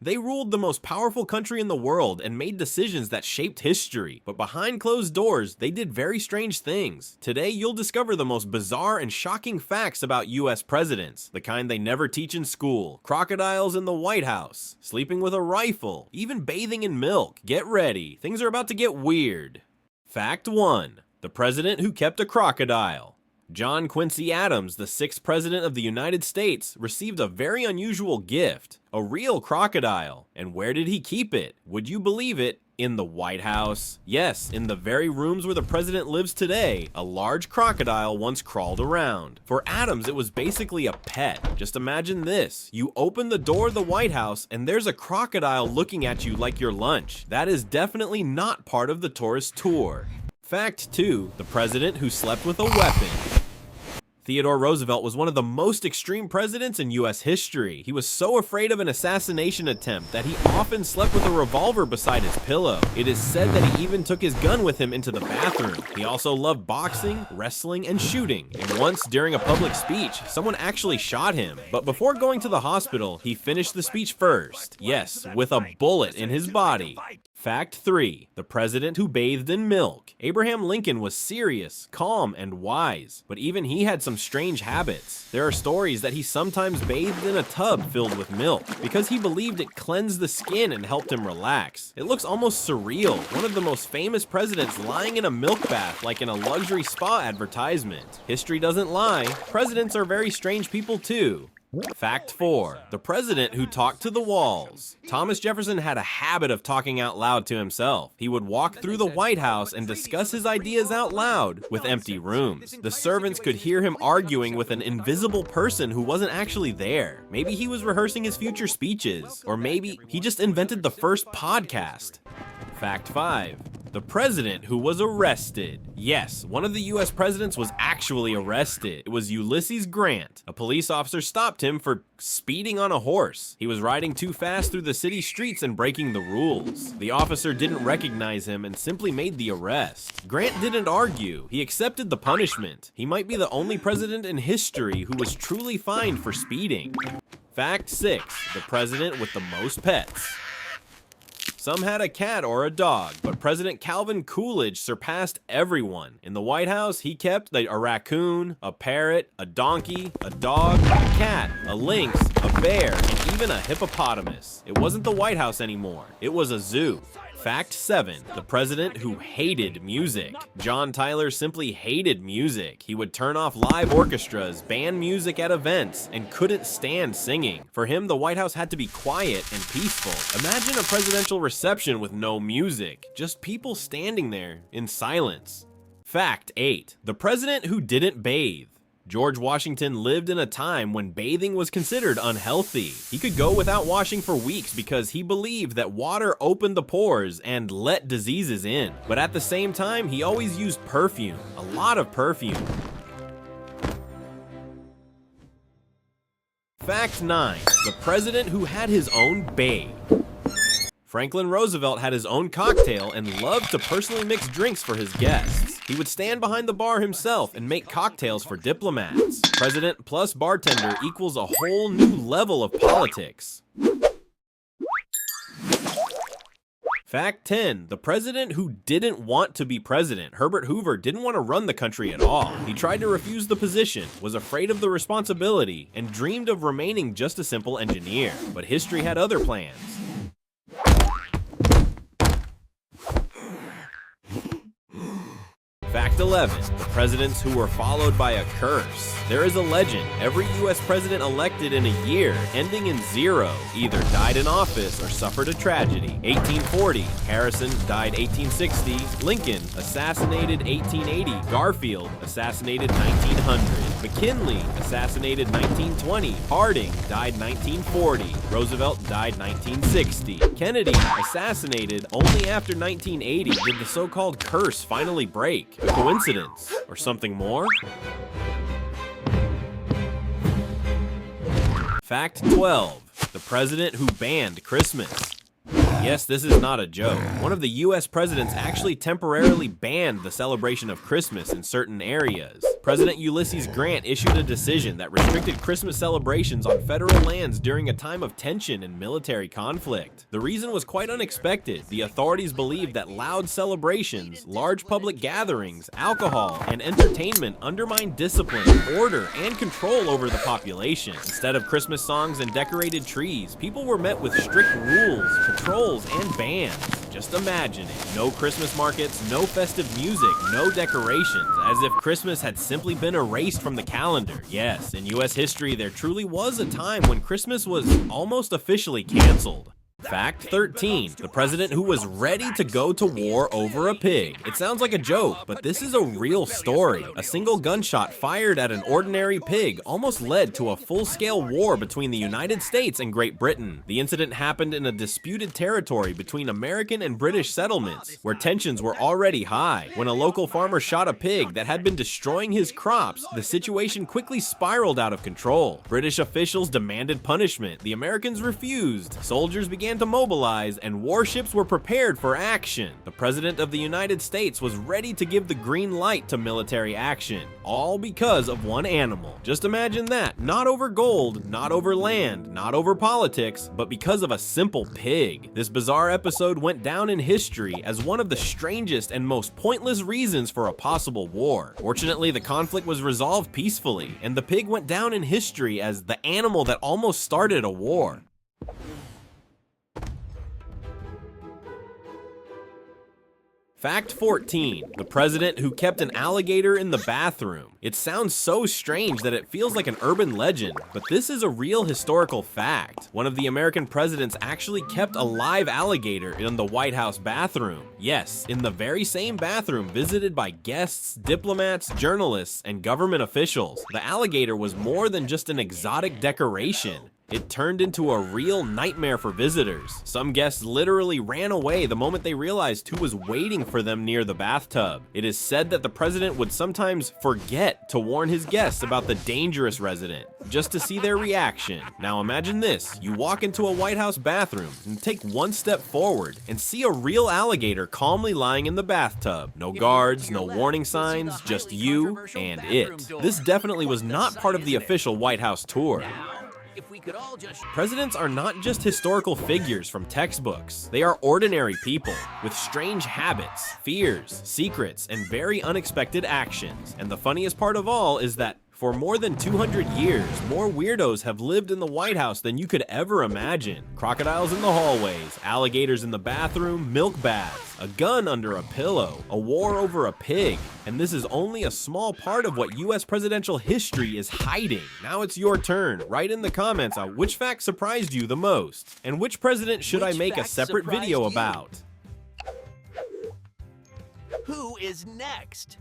They ruled the most powerful country in the world and made decisions that shaped history. But behind closed doors, they did very strange things. Today, you'll discover the most bizarre and shocking facts about US presidents, the kind they never teach in school. Crocodiles in the White House, sleeping with a rifle, even bathing in milk. Get ready, things are about to get weird. Fact 1. The president who kept a crocodile. John Quincy Adams, the 6th President of the United States, received a very unusual gift, a real crocodile. And where did he keep it? Would you believe it? In the White House. Yes, in the very rooms where the president lives today, a large crocodile once crawled around. For Adams, it was basically a pet. Just imagine this. You open the door of the White House and there's a crocodile looking at you like your lunch. That is definitely not part of the tourist tour. Fact 2. The president who slept with a weapon. Theodore Roosevelt was one of the most extreme presidents in US history. He was so afraid of an assassination attempt that he often slept with a revolver beside his pillow. It is said that he even took his gun with him into the bathroom. He also loved boxing, wrestling, and shooting. And once, during a public speech, someone actually shot him. But before going to the hospital, he finished the speech first. Yes, with a bullet in his body. Fact 3. The president who bathed in milk. Abraham Lincoln was serious, calm, and wise, but even he had some strange habits. There are stories that he sometimes bathed in a tub filled with milk because he believed it cleansed the skin and helped him relax. It looks almost surreal, one of the most famous presidents lying in a milk bath like in a luxury spa advertisement. History doesn't lie, presidents are very strange people too. Fact 4. The president who talked to the walls. Thomas Jefferson had a habit of talking out loud to himself. He would walk through the White House and discuss his ideas out loud with empty rooms. The servants could hear him arguing with an invisible person who wasn't actually there. Maybe he was rehearsing his future speeches, or maybe he just invented the first podcast. Fact 5. The president who was arrested. Yes, one of the US presidents was actually arrested. It was Ulysses Grant. A police officer stopped him for speeding on a horse. He was riding too fast through the city streets and breaking the rules. The officer didn't recognize him and simply made the arrest. Grant didn't argue. He accepted the punishment. He might be the only president in history who was truly fined for speeding. Fact 6. The president with the most pets. Some had a cat or a dog, but President Calvin Coolidge surpassed everyone. In the White House, he kept a raccoon, a parrot, a donkey, a dog, a cat, a lynx, a bear, and even a hippopotamus. It wasn't the White House anymore. It was a zoo. Fact 7. The president who hated music. John Tyler simply hated music. He would turn off live orchestras, ban music at events, and couldn't stand singing. For him, the White House had to be quiet and peaceful. Imagine a presidential reception with no music, just people standing there in silence. Fact 8. The president who didn't bathe. George Washington lived in a time when bathing was considered unhealthy. He could go without washing for weeks because he believed that water opened the pores and let diseases in. But at the same time, he always used perfume, a lot of perfume. Fact 9. The president who had his own babe. Franklin Roosevelt had his own cocktail and loved to personally mix drinks for his guests. He would stand behind the bar himself and make cocktails for diplomats. President plus bartender equals a whole new level of politics. Fact 10. The president who didn't want to be president. Herbert Hoover didn't want to run the country at all. He tried to refuse the position, was afraid of the responsibility, and dreamed of remaining just a simple engineer. But history had other plans. Fact 11. The presidents who were followed by a curse. There is a legend. Every US president elected in a year, ending in 0, either died in office or suffered a tragedy. 1840, Harrison died 1860, Lincoln assassinated 1880, Garfield assassinated 1900, McKinley assassinated 1920, Harding died 1940, Roosevelt died 1960, Kennedy assassinated only after 1980 did the so-called curse finally break. A coincidence or something more? Fact 12. The president who banned Christmas. Yes, this is not a joke. One of the US presidents actually temporarily banned the celebration of Christmas in certain areas. President Ulysses Grant issued a decision that restricted Christmas celebrations on federal lands during a time of tension and military conflict. The reason was quite unexpected. The authorities believed that loud celebrations, large public gatherings, alcohol, and entertainment undermined discipline, order, and control over the population. Instead of Christmas songs and decorated trees, people were met with strict rules, patrols, and bans. Just imagine it. No Christmas markets, no festive music, no decorations, as if Christmas had simply been erased from the calendar. Yes, in US history, there truly was a time when Christmas was almost officially canceled. Fact 13. The president who was ready to go to war over a pig. It sounds like a joke, but this is a real story. A single gunshot fired at an ordinary pig almost led to a full-scale war between the United States and Great Britain. The incident happened in a disputed territory between American and British settlements, where tensions were already high. When a local farmer shot a pig that had been destroying his crops, the situation quickly spiraled out of control. British officials demanded punishment. The Americans refused. Soldiers began to mobilize, and warships were prepared for action. The President of the United States was ready to give the green light to military action, all because of one animal. Just imagine that. Not over gold, not over land, not over politics, but because of a simple pig. This bizarre episode went down in history as one of the strangest and most pointless reasons for a possible war. Fortunately, the conflict was resolved peacefully, and the pig went down in history as the animal that almost started a war. Fact 14. The president who kept an alligator in the bathroom. It sounds so strange that it feels like an urban legend, but this is a real historical fact. One of the American presidents actually kept a live alligator in the White House bathroom. Yes, in the very same bathroom visited by guests, diplomats, journalists, and government officials. The alligator was more than just an exotic decoration. It turned into a real nightmare for visitors. Some guests literally ran away the moment they realized who was waiting for them near the bathtub. It is said that the president would sometimes forget to warn his guests about the dangerous resident, just to see their reaction. Now imagine this, you walk into a White House bathroom and take one step forward and see a real alligator calmly lying in the bathtub. No guards, no warning signs, just you and it. This definitely was not part of the official White House tour. Presidents are not just historical figures from textbooks. They are ordinary people with strange habits, fears, secrets, and very unexpected actions. And the funniest part of all is that for more than 200 years, more weirdos have lived in the White House than you could ever imagine. Crocodiles in the hallways, alligators in the bathroom, milk baths, a gun under a pillow, a war over a pig. And this is only a small part of what US presidential history is hiding. Now it's your turn. Write in the comments on which fact surprised you the most, and which president should I make a separate video about. Who is next?